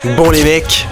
Bon les mecs,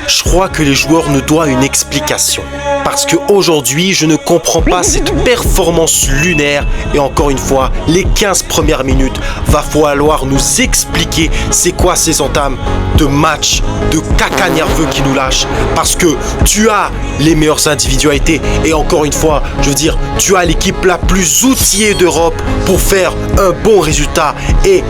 je crois que les joueurs nous doivent une explication. Parce qu'aujourd'hui, je ne comprends pas cette performance lunaire. Et encore une fois, les 15 premières minutes, va falloir nous expliquer c'est quoi ces entames de match, de caca nerveux qui nous lâchent. Parce que tu as les meilleures individualités. Et encore une fois, je veux dire, tu as l'équipe la plus outillée d'Europe pour faire un bon résultat. Et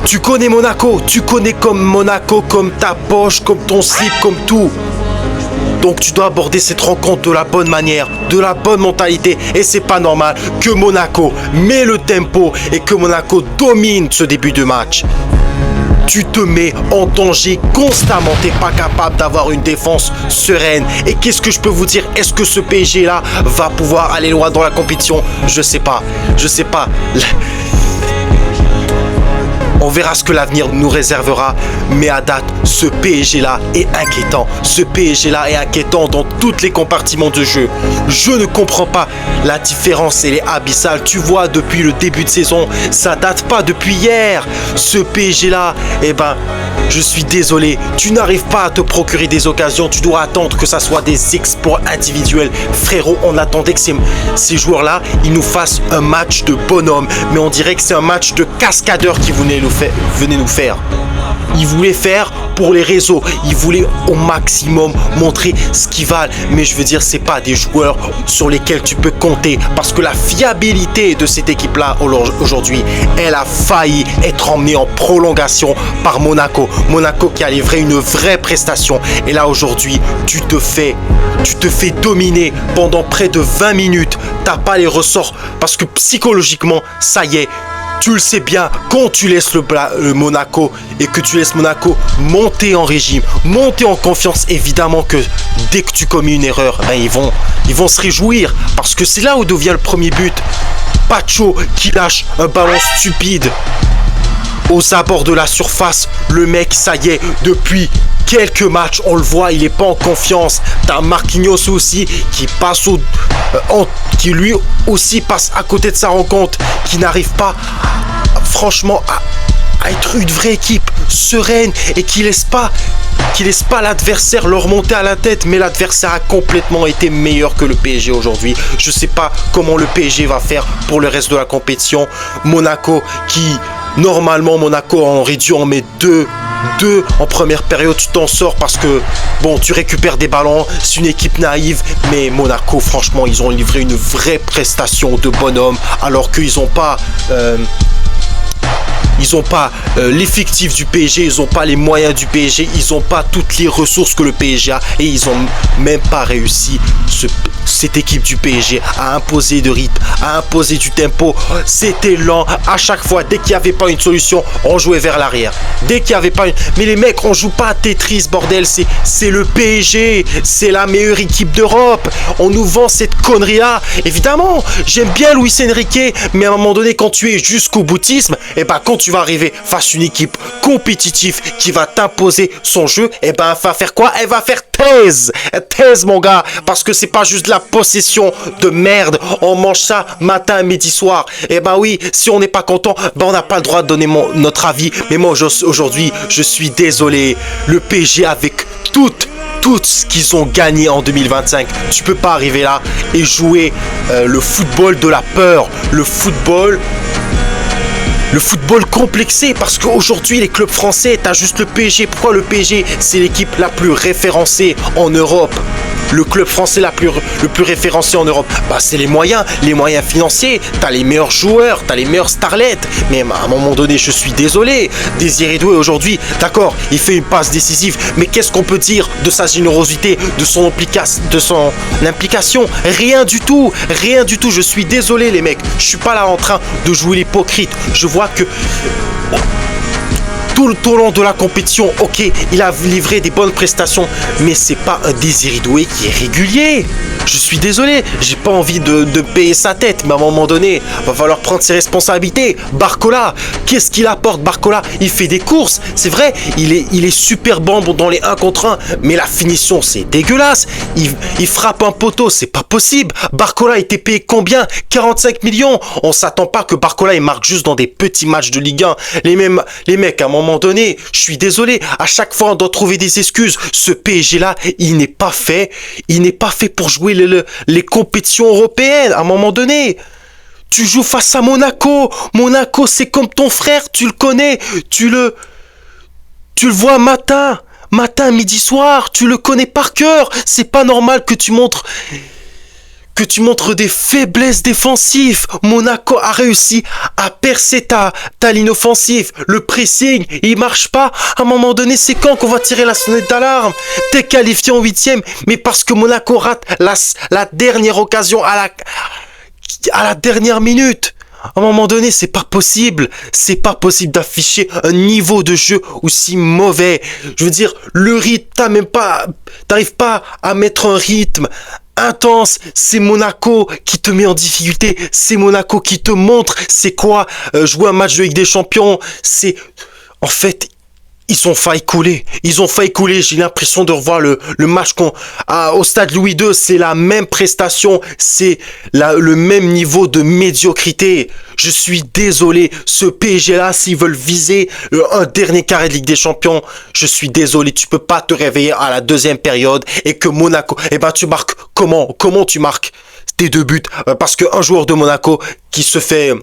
tu connais Monaco, tu connais comme Monaco, comme ta poche, comme ton slip, comme tout. Donc tu dois aborder cette rencontre de la bonne manière, de la bonne mentalité. Et c'est pas normal que Monaco met le tempo et que Monaco domine ce début de match. Tu te mets en danger constamment, t'es pas capable d'avoir une défense sereine. Et qu'est-ce que je peux vous dire? Est-ce que ce PSG là va pouvoir aller loin dans la compétition? Je sais pas. On verra ce que l'avenir nous réservera, mais à date, ce PSG-là est inquiétant. Ce PSG-là est inquiétant dans tous les compartiments de jeu. Je ne comprends pas. La différence, elle est abyssale. Tu vois, depuis le début de saison, ça date pas depuis hier. Ce PSG-là, je suis désolé. Tu n'arrives pas à te procurer des occasions. Tu dois attendre que ça soit des exploits individuels. Frérot, on attendait que ces joueurs-là, ils nous fassent un match de bonhomme. Mais on dirait que c'est un match de cascadeurs qui venait nous faire. Ils voulaient faire pour les réseaux. Ils voulaient au maximum montrer ce qu'ils valent. Mais je veux dire, c'est pas des joueurs sur lesquels tu peux compter. Parce que la fiabilité de cette équipe-là aujourd'hui, elle a failli être emmenée en prolongation par Monaco. Monaco qui a livré une vraie prestation. Et là aujourd'hui, tu te fais dominer pendant près de 20 minutes. T'as pas les ressorts. Parce que psychologiquement, ça y est. Tu le sais bien, quand tu laisses le Monaco et que tu laisses Monaco monter en régime, monter en confiance, évidemment que dès que tu commets une erreur, ils vont se réjouir. Parce que c'est là où devient le premier but. Pacho qui lâche un ballon stupide aux abords de la surface. Le mec, ça y est, depuis quelques matchs, on le voit, il est pas en confiance. T'as Marquinhos aussi qui passe qui lui aussi passe à côté de sa rencontre, qui n'arrive pas franchement à être une vraie équipe sereine et qui laisse pas l'adversaire leur monter à la tête. Mais l'adversaire a complètement été meilleur que le PSG aujourd'hui. Je sais pas comment le PSG va faire pour le reste de la compétition. Monaco normalement en réduit, on met deux en première période, tu t'en sors parce que tu récupères des ballons, c'est une équipe naïve. Mais Monaco, franchement, ils ont livré une vraie prestation de bonhomme, alors qu'ils n'ont pas l'effectif du PSG, ils n'ont pas les moyens du PSG, ils n'ont pas toutes les ressources que le PSG a, et ils n'ont même pas réussi, cette équipe du PSG, à imposer de rythme, à imposer du tempo. C'était lent à chaque fois. Dès qu'il n'y avait pas une solution, on jouait vers l'arrière. Dès qu'il n'y avait pas Mais les mecs, on joue pas à Tetris, bordel. C'est le PSG, c'est la meilleure équipe d'Europe. On nous vend cette connerie-là. Évidemment, j'aime bien Luis Enrique, mais à un moment donné, quand tu es jusqu'au boutisme, quand tu vas arriver face à une équipe compétitive qui va t'imposer son jeu, elle va faire quoi? Elle va faire thèse, mon gars, parce que c'est pas juste de la possession de merde. On mange ça matin, midi, soir. Oui, si on n'est pas content, on n'a pas le droit de donner notre avis. Mais moi aujourd'hui, je suis désolé. Le PSG, avec tout ce qu'ils ont gagné en 2025, tu peux pas arriver là et jouer le football de la peur, le football complexé. Parce qu'aujourd'hui, les clubs français, t'as juste le PSG. Pourquoi le PSG? C'est l'équipe la plus référencée en Europe. Le club français le plus référencé en Europe, c'est les moyens financiers. T'as les meilleurs joueurs, t'as les meilleurs starlets. Mais à un moment donné, je suis désolé. Désiré Doué aujourd'hui, d'accord, il fait une passe décisive. Mais qu'est-ce qu'on peut dire de sa générosité, de son implication? Rien du tout. Je suis désolé, les mecs. Je suis pas là en train de jouer l'hypocrite. Je vois que tout au long de la compétition, ok, il a livré des bonnes prestations, mais c'est pas un Désiré Doué qui est régulier. Je suis désolé, j'ai pas envie de payer sa tête, mais à un moment donné, va falloir prendre ses responsabilités. Barcola, qu'est-ce qu'il apporte? Barcola, il fait des courses, c'est vrai, il est super bon dans les 1 contre 1, mais la finition, c'est dégueulasse. Il frappe un poteau, c'est pas possible. Barcola était payé combien? 45 millions. On s'attend pas que Barcola il marque juste dans des petits matchs de Ligue 1. Les mecs, à un moment moment donné, je suis désolé, à chaque fois on doit trouver des excuses. Ce PSG-là, il n'est pas fait pour jouer les compétitions européennes, à un moment donné. Tu joues face à Monaco. Monaco, c'est comme ton frère, tu le connais. Tu le vois matin, midi, soir. Tu le connais par cœur. C'est pas normal que tu montres des faiblesses défensives. Monaco a réussi à percer ta ligne offensive. Le pressing, il marche pas. À un moment donné, c'est quand qu'on va tirer la sonnette d'alarme? T'es qualifié en 8e, mais parce que Monaco rate la dernière occasion à la dernière minute. À un moment donné, c'est pas possible. C'est pas possible d'afficher un niveau de jeu aussi mauvais. Je veux dire, le rythme, t'arrives pas à mettre un rythme intense. C'est Monaco qui te met en difficulté. C'est Monaco qui te montre c'est quoi jouer un match de Ligue des Champions. En fait, ils ont failli couler. J'ai l'impression de revoir le match au stade Louis II. C'est la même prestation. C'est le même niveau de médiocrité. Je suis désolé. Ce PSG-là, s'ils veulent viser un dernier carré de Ligue des Champions, je suis désolé. Tu peux pas te réveiller à la deuxième période et que Monaco, tu marques comment? Comment tu marques tes 2 buts? Parce qu'un joueur de Monaco qui se fait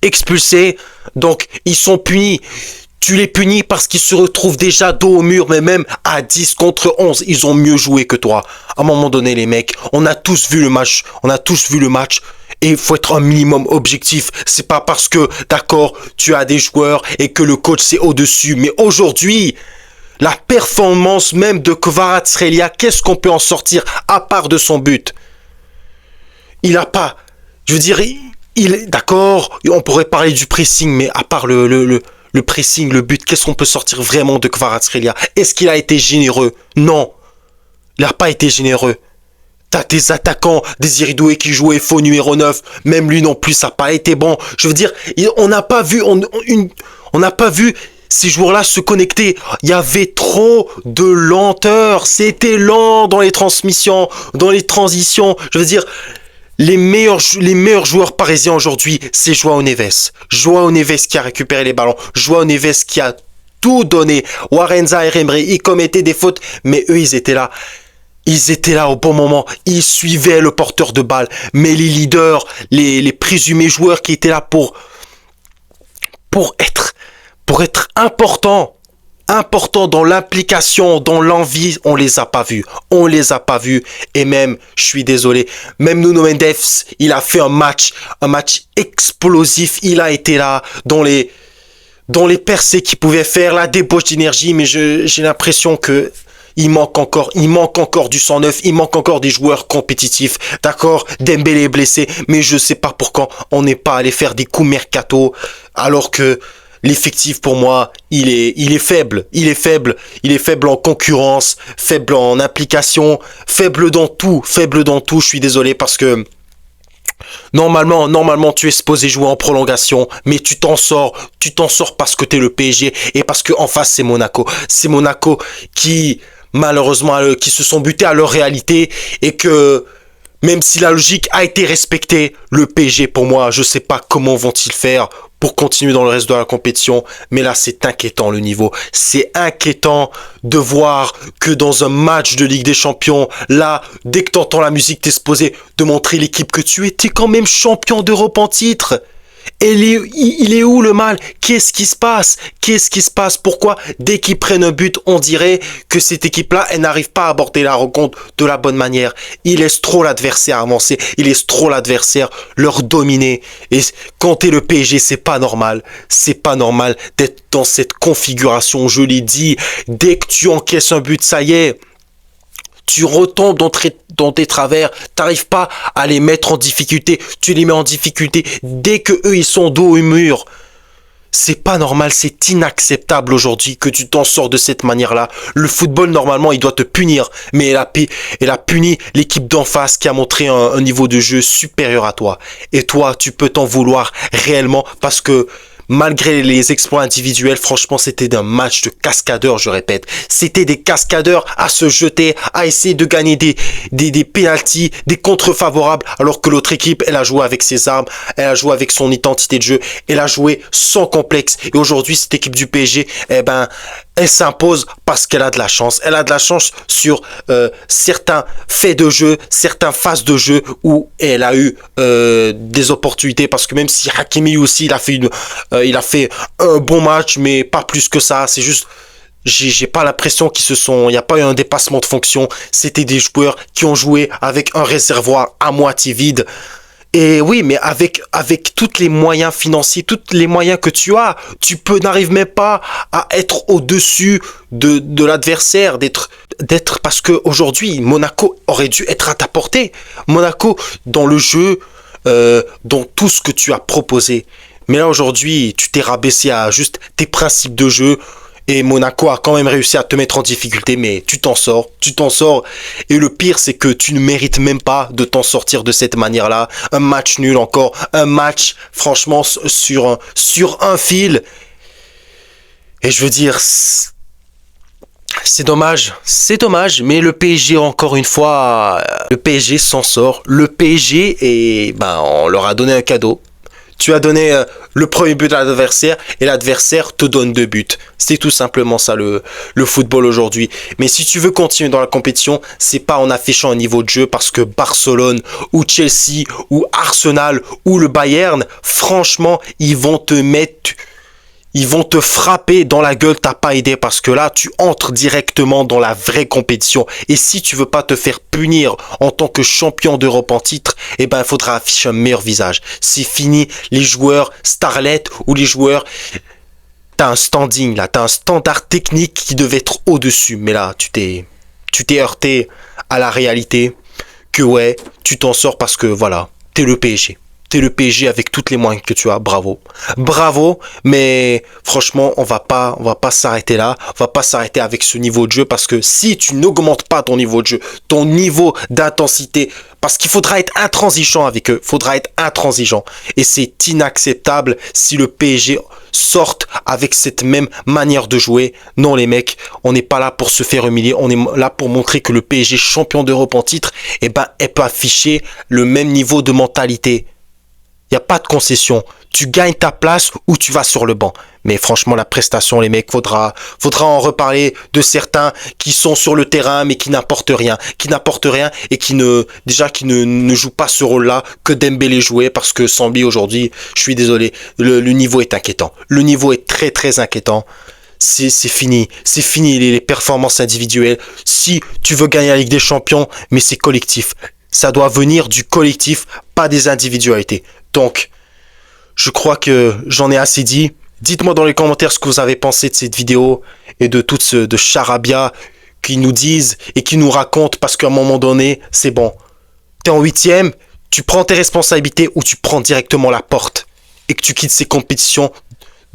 expulser, donc ils sont punis. Tu les punis parce qu'ils se retrouvent déjà dos au mur, mais même à 10 contre 11, ils ont mieux joué que toi. À un moment donné, les mecs, on a tous vu le match. Et il faut être un minimum objectif. C'est pas parce que, d'accord, tu as des joueurs et que le coach c'est au-dessus. Mais aujourd'hui, la performance même de Kvaratskhelia, qu'est-ce qu'on peut en sortir à part de son but? Il a pas... Je veux dire, il est d'accord, on pourrait parler du pressing, mais à part le pressing, le but, qu'est-ce qu'on peut sortir vraiment de Kvaratskhelia? Est-ce qu'il a été généreux? Non. Il n'a pas été généreux. T'as des attaquants, Désiré Doué qui jouait faux numéro 9. Même lui non plus, ça n'a pas été bon. Je veux dire, on n'a pas vu, on n'a pas vu ces joueurs-là se connecter. Il y avait trop de lenteur. C'était lent dans les transmissions, dans les transitions. Je veux dire, les meilleurs joueurs parisiens aujourd'hui, c'est Joao Neves. Joao Neves qui a récupéré les ballons. Joao Neves qui a tout donné. Warenza et Emery, ils commettaient des fautes, mais eux, ils étaient là. Ils étaient là au bon moment. Ils suivaient le porteur de balle. Mais les leaders, les présumés joueurs qui étaient là pour être importants dans l'implication, dans l'envie, on les a pas vus. Et même, je suis désolé, même Nuno Mendes, il a fait un match explosif. Il a été là dans les percées qu'il pouvait faire, la débauche d'énergie, mais j'ai l'impression que il manque encore du sang neuf, il manque encore des joueurs compétitifs. D'accord, Dembélé est blessé, mais je sais pas pourquoi on n'est pas allé faire des coups mercato, alors que l'effectif pour moi, il est faible en concurrence, faible en implication, faible dans tout, je suis désolé parce que Normalement, tu es supposé jouer en prolongation, mais tu t'en sors parce que t'es le PSG et parce que en face c'est Monaco. C'est Monaco qui, malheureusement, qui se sont butés à leur réalité et que, même si la logique a été respectée, le PSG, pour moi, je sais pas comment vont-ils faire pour continuer dans le reste de la compétition, mais là c'est inquiétant le niveau. C'est inquiétant de voir que dans un match de Ligue des Champions, là, dès que t'entends la musique, t'es supposé de montrer l'équipe que tu es. T'es quand même champion d'Europe en titre. Et il est où le mal? Qu'est-ce qui se passe? Pourquoi dès qu'ils prennent un but, on dirait que cette équipe-là, elle n'arrive pas à aborder la rencontre de la bonne manière? Il laisse trop l'adversaire avancer, il laisse trop l'adversaire leur dominer. Et quand t'es le PSG, c'est pas normal d'être dans cette configuration. Je l'ai dit, dès que tu encaisses un but, ça y est, tu retombes dans tes travers, t'arrives pas à les mettre en difficulté, tu les mets en difficulté dès que eux ils sont dos au mur. C'est pas normal, c'est inacceptable aujourd'hui que tu t'en sors de cette manière-là. Le football, normalement, il doit te punir, mais elle a puni l'équipe d'en face qui a montré un niveau de jeu supérieur à toi. Et toi, tu peux t'en vouloir réellement parce que Malgré les exploits individuels, franchement, c'était un match de cascadeurs, je répète. C'était des cascadeurs à se jeter, à essayer de gagner des pénaltys, des contres favorables, alors que l'autre équipe, elle a joué avec ses armes, elle a joué avec son identité de jeu, elle a joué sans complexe. Et aujourd'hui, cette équipe du PSG, elle s'impose parce qu'elle a de la chance. Elle a de la chance sur certains faits de jeu, certaines phases de jeu où elle a eu des opportunités. Parce que même si Hakimi aussi, il a fait un bon match, mais pas plus que ça. C'est juste, j'ai pas l'impression il n'y a pas eu un dépassement de fonction. C'était des joueurs qui ont joué avec un réservoir à moitié vide. Et oui, mais avec tous les moyens financiers, tous les moyens que tu as, n'arrives même pas à être au-dessus de l'adversaire, d'être, parce que aujourd'hui, Monaco aurait dû être à ta portée. Monaco, dans le jeu, dans tout ce que tu as proposé. Mais là, aujourd'hui, tu t'es rabaissé à juste tes principes de jeu. Et Monaco a quand même réussi à te mettre en difficulté, mais tu t'en sors. Et le pire, c'est que tu ne mérites même pas de t'en sortir de cette manière-là. Un match nul encore, un match, franchement, sur un fil. Et je veux dire, c'est dommage, mais le PSG, encore une fois, le PSG s'en sort. Le PSG, on leur a donné un cadeau. Tu as donné le premier but à l'adversaire et l'adversaire te donne 2 buts. C'est tout simplement ça le football aujourd'hui. Mais si tu veux continuer dans la compétition, c'est pas en affichant un niveau de jeu, parce que Barcelone ou Chelsea ou Arsenal ou le Bayern, franchement, ils vont te frapper dans la gueule, t'as pas aidé, parce que là, tu entres directement dans la vraie compétition. Et si tu veux pas te faire punir en tant que champion d'Europe en titre, il faudra afficher un meilleur visage. C'est fini les joueurs starlet ou les joueurs... T'as un standing là, t'as un standard technique qui devait être au-dessus. Mais là, tu t'es heurté à la réalité que ouais, tu t'en sors parce que voilà, t'es le PSG. T'es le PSG avec tous les moyens que tu as, bravo. Bravo, mais franchement, on va pas s'arrêter là. On va pas s'arrêter avec ce niveau de jeu, parce que si tu n'augmentes pas ton niveau de jeu, ton niveau d'intensité, parce qu'il faudra être intransigeant avec eux, Et c'est inacceptable si le PSG sorte avec cette même manière de jouer. Non les mecs, on n'est pas là pour se faire humilier, on est là pour montrer que le PSG champion d'Europe en titre, elle peut afficher le même niveau de mentalité. Il n'y a pas de concession. Tu gagnes ta place ou tu vas sur le banc. Mais franchement, la prestation, les mecs, faudra en reparler de certains qui sont sur le terrain mais qui n'apportent rien. Et qui ne jouent pas ce rôle-là que Dembélé jouait, parce que sans lui aujourd'hui, je suis désolé, le niveau est inquiétant. Le niveau est très très inquiétant. C'est fini. C'est fini les performances individuelles. Si tu veux gagner la Ligue des Champions, mais c'est collectif. Ça doit venir du collectif, pas des individualités. Donc, je crois que j'en ai assez dit. Dites-moi dans les commentaires ce que vous avez pensé de cette vidéo et de tout ce de charabia qui nous disent et qui nous racontent, parce qu'à un moment donné, c'est bon. T'es en 8e, tu prends tes responsabilités ou tu prends directement la porte et que tu quittes ces compétitions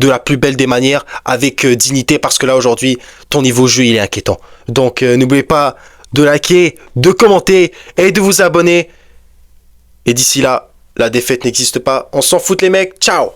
de la plus belle des manières, avec dignité, parce que là aujourd'hui, ton niveau de jeu il est inquiétant. Donc n'oubliez pas de liker, de commenter et de vous abonner. Et d'ici là, la défaite n'existe pas. On s'en fout les mecs. Ciao!